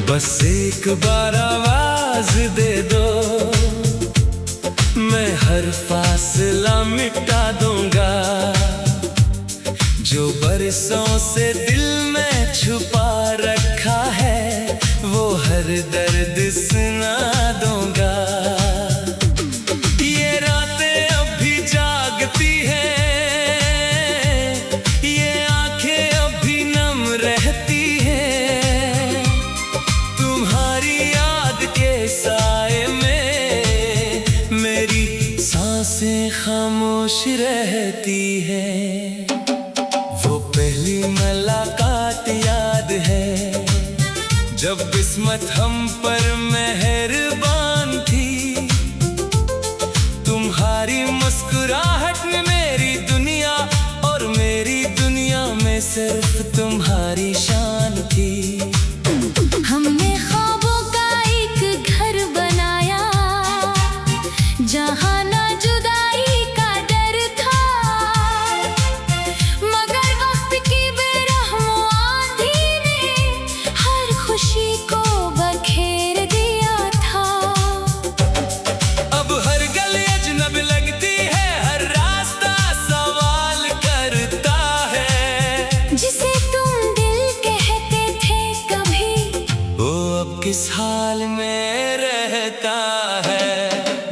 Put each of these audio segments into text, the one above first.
बस एक बार आवाज दे दो, मैं हर फासला मिटा दूंगा। जो बरसों से दिल में छुपा रखा है, वो हर दर्द सुना दूंगा। ये रातें अब भी जागती हैं, ये आंखें अब भी नम रहती हैं। तुम्हारी याद के साए में मेरी सांसें खामोश रहती हैं। वो पहली मुलाकात याद है, जब किस्मत हम पर मेहरबान थी। तुम्हारी मुस्कुराहट में मेरी दुनिया, और मेरी दुनिया में सिर्फ तुम्हारी शान थी। हमने ख्वाबों का एक घर बनाया, जहाँ ना जुदाई का डर था। मगर वक्त की बेरहम आंधी ने हर खुशी को बखेर दिया था। अब हर गली अजनब लगती है, हर रास्ता सवाल करता है। जिसे तुम दिल कहते थे कभी, वो अब किस हाल में रहता है।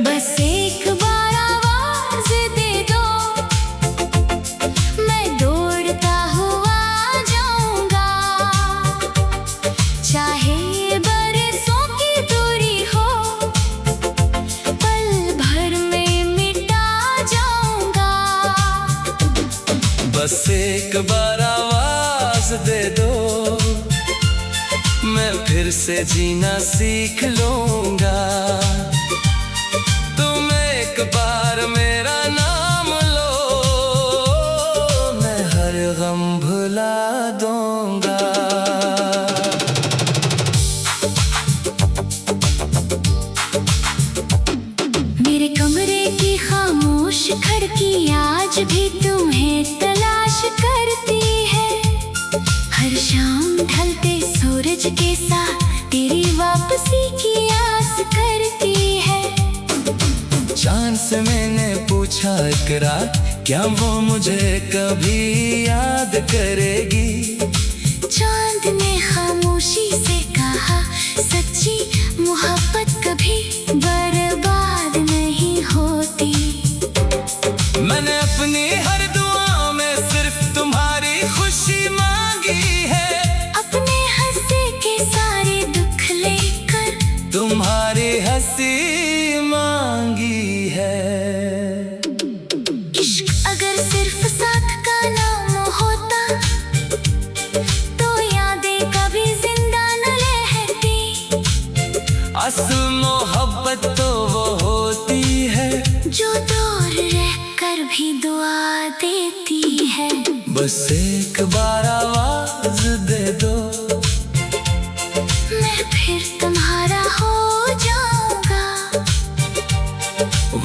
बस एक बार आवाज दे दो, मैं दौड़ता हुआ जाऊंगा। चाहे बरसों की दूरी हो, पल भर में मिटा जाऊंगा। बस एक बार आवाज दे दो, मैं फिर से जीना सीख लूंगा। तुम एक बार मेरा नाम लो, मैं हर गम भुला दूंगा। मेरे कमरे की खामोश खिड़की आज भी तुम्हें तलाश करती है। हर शाम ढलते सूरज के साथ तेरी वापसी की आस करती है। चांद से मैंने पूछा इकरार, क्या वो मुझे कभी याद करेगी? चांद ने खामोशी से कहा, सच्ची मोहब्बत कभी बर्बाद नहीं होती। मैंने अपनी हर दुआ में सिर्फ तुम्हारी खुशी मांगी है। अपने हंसी के सारे दुख लेकर तुम्हारी हंसी मांगी है। इश्क अगर सिर्फ साथ का नाम होता, तो यादें कभी जिंदा न रहती। असल मोहब्बत तो वो होती है, जो दूर रहकर भी दुआ देती है। बस एक बार आवाज दे दो, मैं फिर तुम्हारा हो जाऊंगा।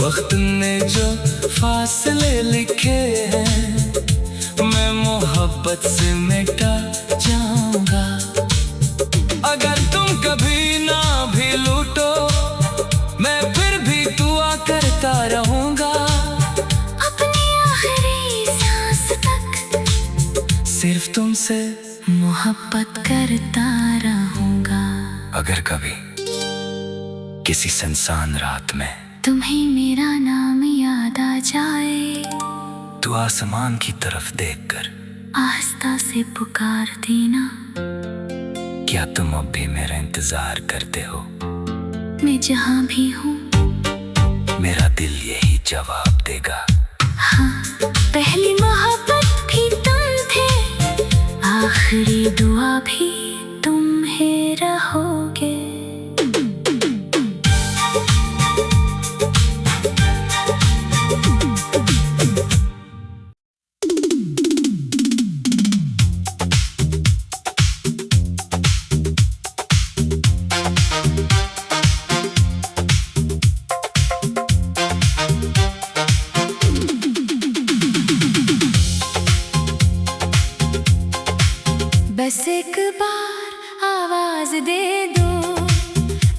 वक्त ने जो फासले लिखे हैं, मैं मोहब्बत से मिटा जाऊंगा। अगर तुम कभी ना भी लूटो, मैं फिर भी दुआ करता रहूंगा। अपनी आखिरी सांस तक सिर्फ तुमसे मोहब्बत करता रहूंगा। अगर कभी किसी सुनसान रात में तुम्हें मेरा नाम याद आ जाए, तू आसमान की तरफ देखकर आस्था से पुकार देना। क्या तुम अब भी मेरा इंतजार करते हो? मैं जहाँ भी हूँ, मेरा दिल यही जवाब देगा। हाँ, पहली मोहब्बत भी तुम थे, आखिरी दुआ भी तुम ही रहोगे। बस एक बार आवाज दे दो,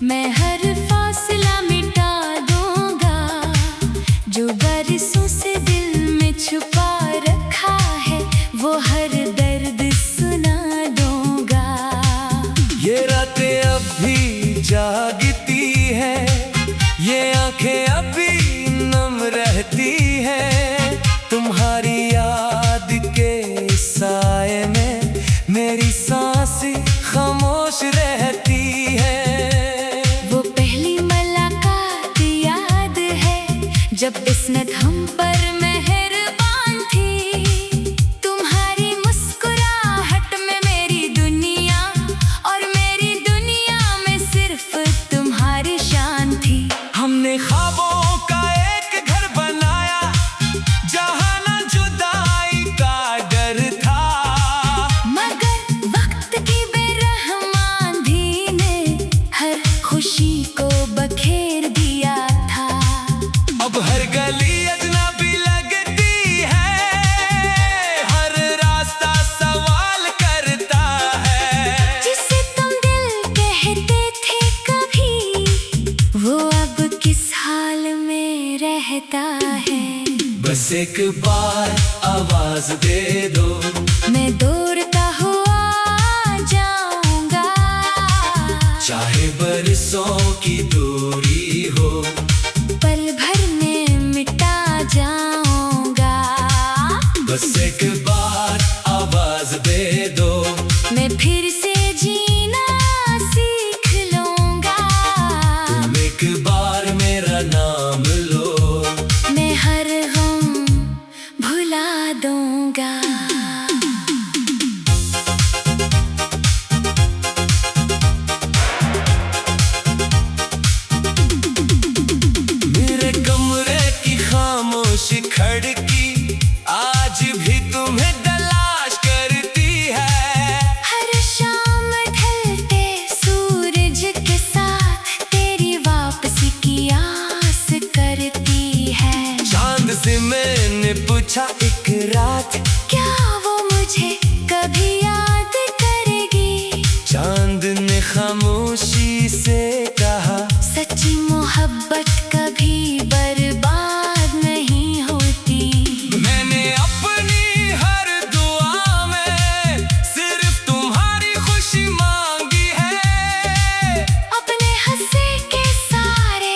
मैं हर फासला मिटा दूंगा, जो बरसों से दिल में छुपा रखा है वो हर दर्द सुना दूंगा। ये रातें अब भी जागती है, ये आंखें अभी नम रहती है, तुम्हारी याद के साए में मेरी सांसें खामोश रहती है। वो पहली मुलाकात याद है जब इस्नत हम पर मेहरबान थी, तुम्हारी मुस्कुराहट में मेरी दुनिया और मेरी दुनिया में सिर्फ तुम्हारी शान थी। हमने ख्वाबों का एक घर बनाया जहाँ न जुदाई का डर था, मगर वक्त की बेरहमानी ने हर खुशी को बखेर दिया था। अब हर गली अजनबी लगती है, हर रास्ता सवाल करता है। जिसे तुम दिल कहते थे कभी, वो अब किस हाल में रहता है। बस एक बार आवाज दे दो, मैं दौड़ता हुआ जाऊंगा, चाहे बरसों की दूरी हो, पल भर में मिटा जाऊंगा। बस एक बार आवाज दे दो, मैं फिर से जीना सीख लूंगा। तुम एक बार मेरा नाम लो, मैं हर गम भुला दूंगा। मेरे कमरे की खामोश खिड़की आज भी तुम्हें तलाश करती है। हर शाम ढलते सूरज के साथ तेरी वापसी की आस करती है। चांद से मैंने पूछा एक रात, क्या वो मुझे कभी याद करेगी? चांद ने खामोशी से कहा, सच्ची मोहब्बत कभी बर्बाद नहीं होती। मैंने अपनी हर दुआ में सिर्फ तुम्हारी खुशी मांगी है। अपने हंसी के सारे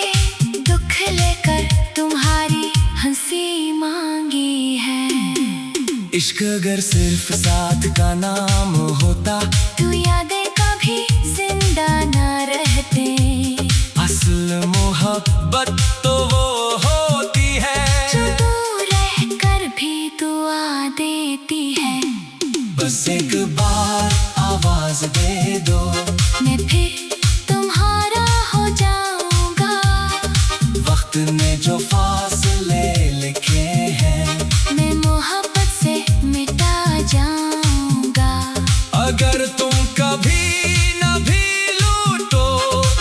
दुख लेकर तुम्हारी हंसी मांगी है। इश्क अगर सिर्फ साथ का नाम होता, तू यादें कभी जिंदा न रहते। असल मोहब्बत तो वो होती है जो दूर रहकर भी दुआ देती है। बस एक बार आवाज दे दो, मैं फिर तुम्हारा हो जाऊंगा। वक्त ने जो फासले लिखे हैं मैं मोहब्बत से मिटा जाऊंगा। अगर तुम कभी न भी लूटो,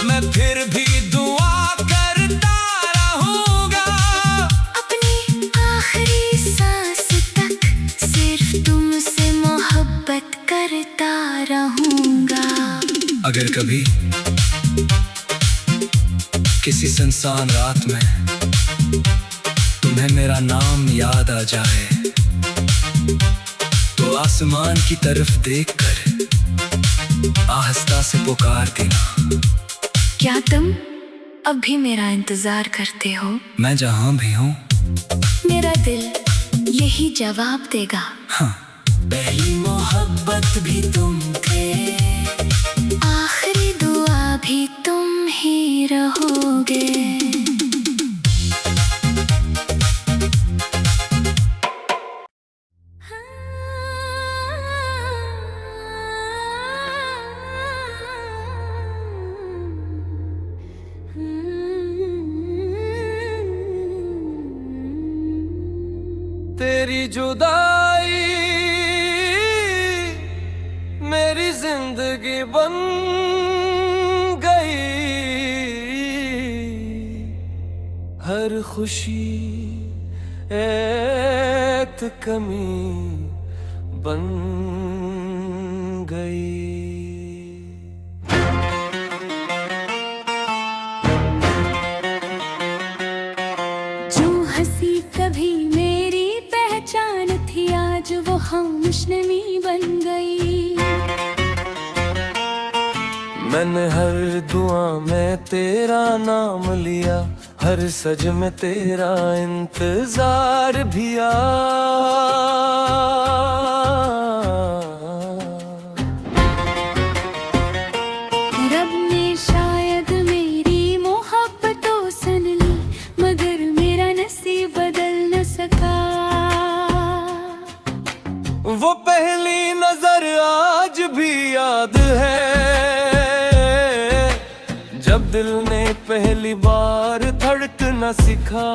मैं फिर भी दुआ करता रहूंगा। अपनी आखिरी सांस तक सिर्फ तुमसे मोहब्बत करता रहूंगा। अगर कभी किसी सुनसान रात में तुम्हें मेरा नाम याद आ जाए, तो आसमान की तरफ देखकर आहिस्ता से पुकार देना। क्या तुम अब भी मेरा इंतजार करते हो? मैं जहां भी हूँ मेरा दिल यही जवाब देगा। हाँ, पहली मोहब्बत भी तुम थे, आखिरी दुआ भी तुम ही रहोगे। तेरी जुदाई मेरी जिंदगी बन गई, हर खुशी एक कमी बन गई। खामोश नमी बन गई। मैंने हर दुआ में तेरा नाम लिया, हर सज में तेरा इंतजार भी आ। रब ने शायद मेरी मोहब्बतों सुन ली, मगर मेरा नसीब बदल न सका। वो पहली नजर आज भी याद है, जब दिल ने पहली बार धड़कना सीखा।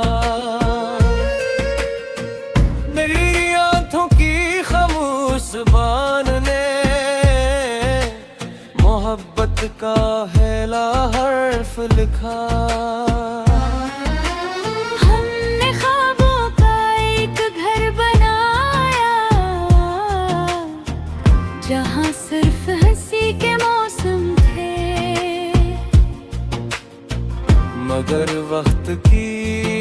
मेरी आंखों की खामोश जुबान ने मोहब्बत का पहला हर्फ लिखा। हमने ख्वाबों का एक घर बनाया, जहाँ सिर्फ हंसी के मौसम थे। मगर वक्त की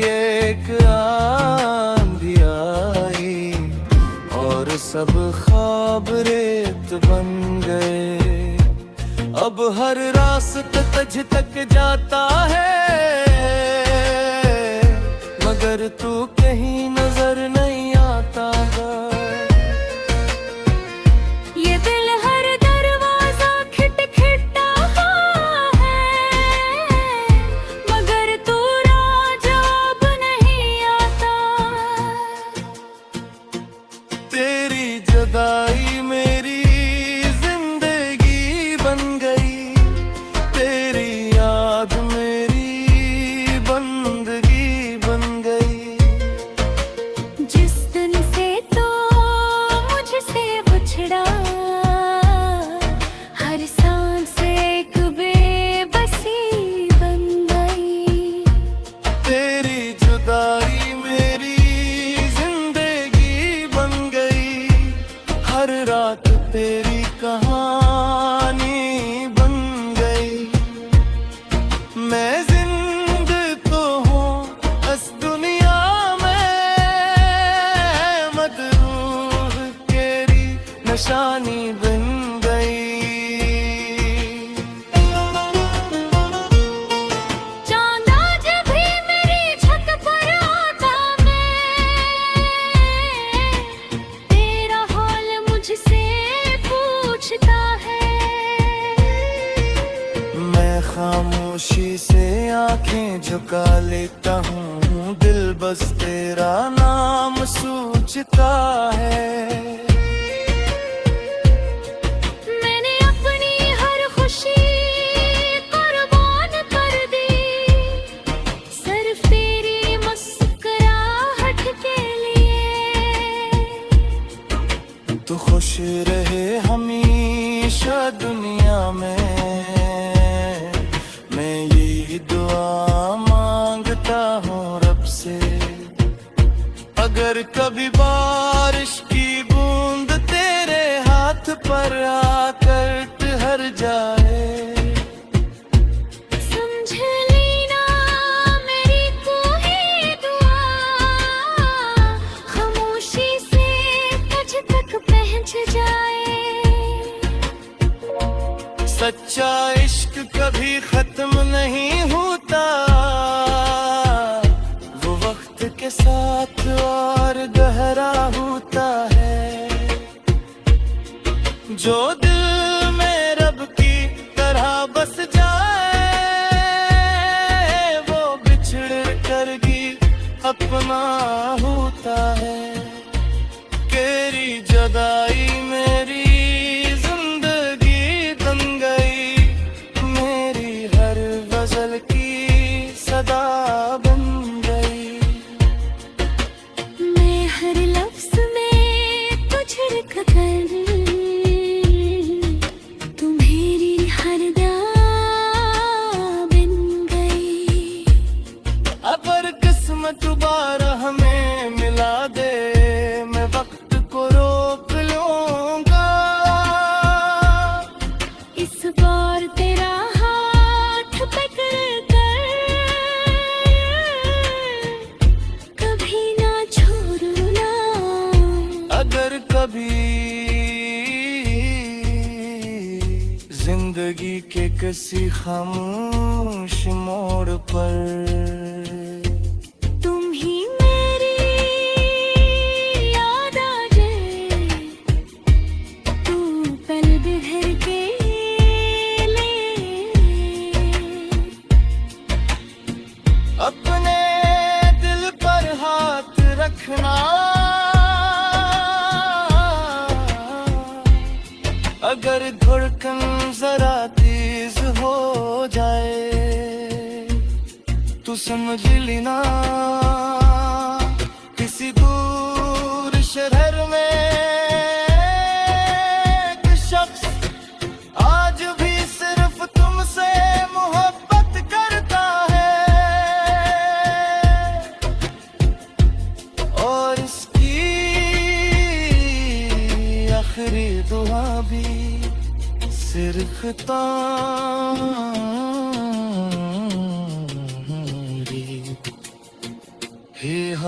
एक आंधी आई और सब ख्वाब रेत बन गए। अब हर रास्ता तुझ तक जाता है, मगर तू कहीं नजर नहीं आता। ये दिल हर दरवाजा खटखटा है, मगर तू जवाब नहीं आता। तेरी जुदाई मेरी जिंदगी बन गई, तेरी याद मेरी बंदगी बन गई। जिस दिन से तो मुझसे बिछड़ा, हर सांस एक बेबसी बन गई। तेरी जुदाई मेरी जिंदगी बन गई, हर रात तेरी कहानी बन गई। मैं जिंद तो हूँ इस दुनिया में, मदरूह तेरी निशानी बन गई। चांद आज भी मेरी छत पर आता, मैं तेरा हाल मुझसे पूछता है। मैं खामोशी से आंखें झुका लेता हूँ, दिल बस तेरा नाम सोचता है। मैंने अपनी हर खुशी कुर्बान कर दी, सिर्फ तेरी मुस्कुराहट के लिए। तू खुश रहे हमेशा दुनिया में, मैं यही दुआ मांगता हूँ रब से। अगर कभी बारिश की बूंद तेरे हाथ पर आकर ठहर जाए, समझ लेना मेरी कोई दुआ, खामोशी से तुझ तक पहुंच जाए। सच्चा इश्क कभी खत्म नहीं होता, वो वक्त के साथ और गहरा होता है। जो दिल में रब की तरह बस जाए, वो बिछड़ कर भी अपना होता है। तेरी जुदाई मेरी जिंदगी बन गई, मेरी हर गजल की सदा बन गई। मैं हर लफ्ज में तुझ रख कर, तू मेरी हर बन गई। अगर किस्मत दोबारा हमें मिला दे, मैं वक्त को रोक लूंगा। इस बार तेरा हाथ पकड़ कर कभी ना छोड़ना। अगर कभी के किसी खामोश मोड़ पर तुम ही मेरी याद आ जाए, तू पल बिखर के ले। अपने दिल पर हाथ रखना, अगर धड़कन जरा तेज हो जाए तो समझ लेना किसी दूर शहर में एक शख्स आज भी सिर्फ तुमसे मोहब्बत करता है, और इसकी आखिरी दुआ भी सिर्फ तारी ही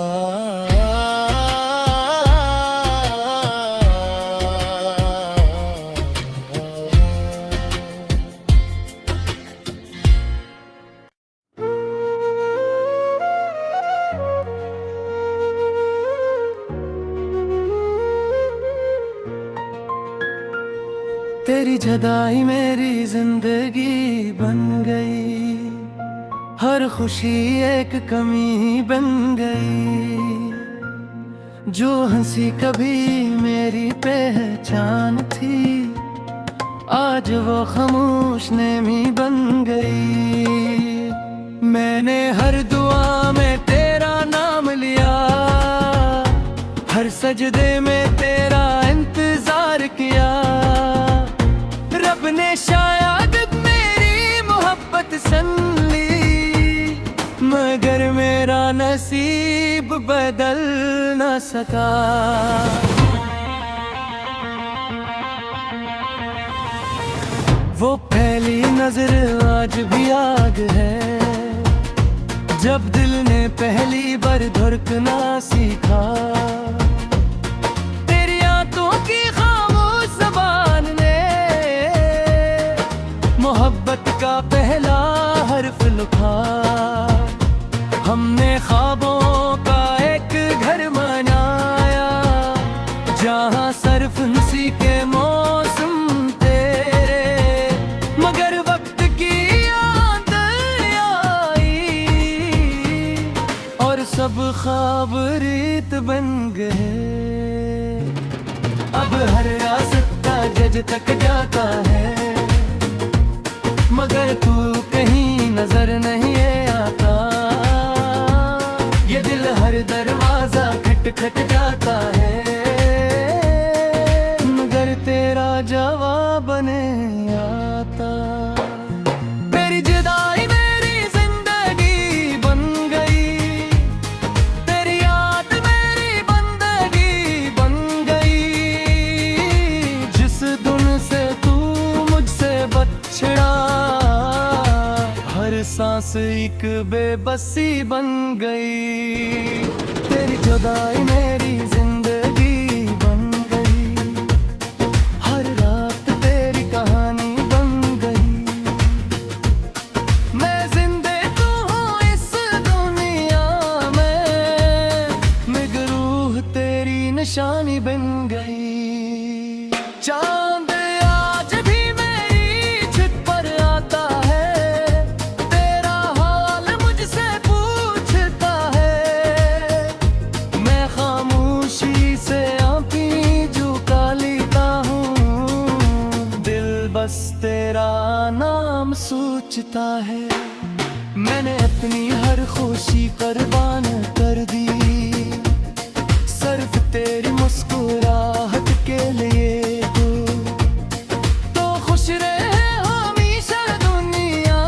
तेरी जुदाई मेरी जिंदगी बन गई, हर खुशी एक कमी बन गई। जो हंसी कभी मेरी पहचान थी, आज वो खामोश नेमी बन गई। मैंने हर दुआ में तेरा नाम लिया, हर सजदे में तेरा इंतजार किया। रब ने शायद मेरी मोहब्बत सन ली, मगर मेरा नसीब बदल न सका। वो पहली नजर आज भी याद है, जब दिल ने पहली बार धड़कना सीखा। तेरी आंखों की खामोश ज़बान ने मोहब्बत का पहला हर्फ लिखा। हमने ख्वाबों का एक घर बनाया, जहाँ सरफ उसी के मौसम तेरे, मगर वक्त की आंधी आई और सब ख्वाब रीत बन गए। अब हर रास्ता जज तक जाता है, मगर तू कहीं नजर नहीं आता। ये दिल हर दरवाजा खटखट जाता है, मगर तेरा जवाब नहीं आता। तेरी जुदाई मेरी जिंदगी बन गई, तेरी याद मेरी बंदगी बन गई। जिस दिन से तू मुझसे बछड़ा, हर सांस एक बेबसी बन गई। तेरी जुदाई मेरी जिंदगी बन गई, हर रात तेरी कहानी बन गई। मैं जिंदे तो हूँ इस दुनिया में, मगर रूह तेरी निशानी बन गई। चांद आज भी मेरी छत पर आता है, तेरा हाल मुझसे पूछता है। मैं खामोशी से आंखें झुका लेता हूँ, दिल बस तेरा नाम सोचता है। मैंने अपनी हर खुशी कुर्बान कर दी, सिर्फ तेरी मुस्कुराहट के लिए। तो खुश रहे हमेशा दुनिया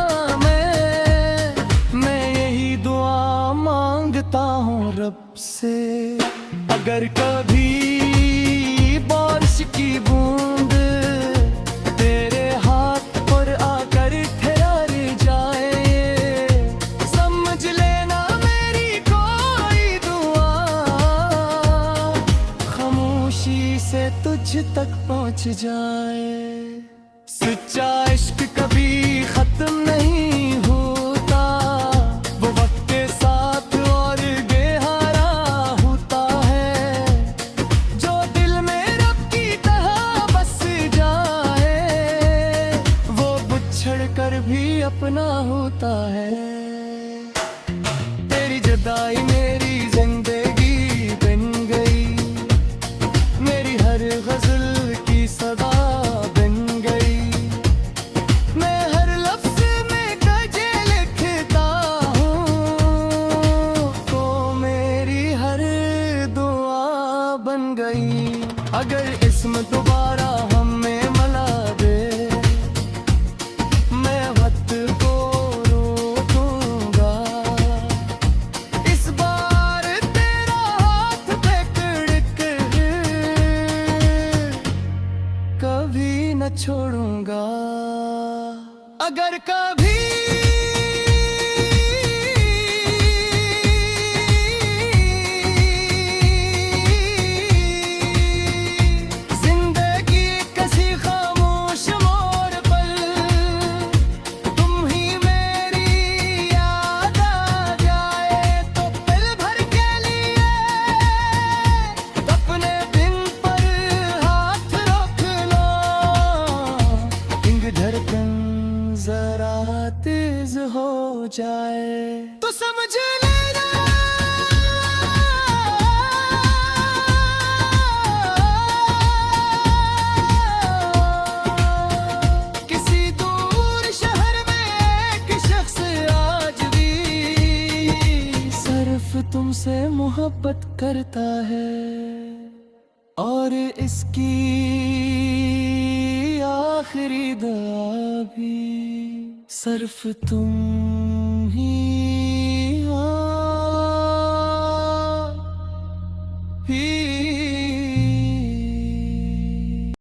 में, मैं यही दुआ मांगता हूँ रब से। अगर कभी बारिश की बूंद तेरे हाथ पर आकर ठहर जाए, समझ लेना मेरी कोई दुआ खामोशी से तुझ तक पहुंच जाए। सच्चा इश्क कभी खत्म नहीं होता, वो वक्त के साथ और बेहारा होता है। जो दिल में रब की तरह बस जाए, वो बिछड़ कर भी अपना होता है। तेरी जुदाई मेरी जिंदगी बन गई, मेरी हर गजल की सदा बन गई। मैं हर लफ्ज में तुझे लिखता हूँ, तो मेरी हर दुआ बन गई। अगर इसम दोबारा हमें मिला दे, मैं वक्त को रोक दूंगा। इस बार तेरा हाथ पकड़ कर कभी न छोड़ूंगा। अगर कभी जिंदगी किसी खामोश मोड़ पर तुम ही मेरी याद आ जाए, तो पल भर के लिए अपने बिन पर हाथ रख लो। इंग धड़कन जरा तेज हो जाए तो समझ लेना, किसी दूर शहर में एक शख्स आज भी सिर्फ तुमसे मोहब्बत करता है, और इसकी आखिरी दुआ भी सिर्फ तुम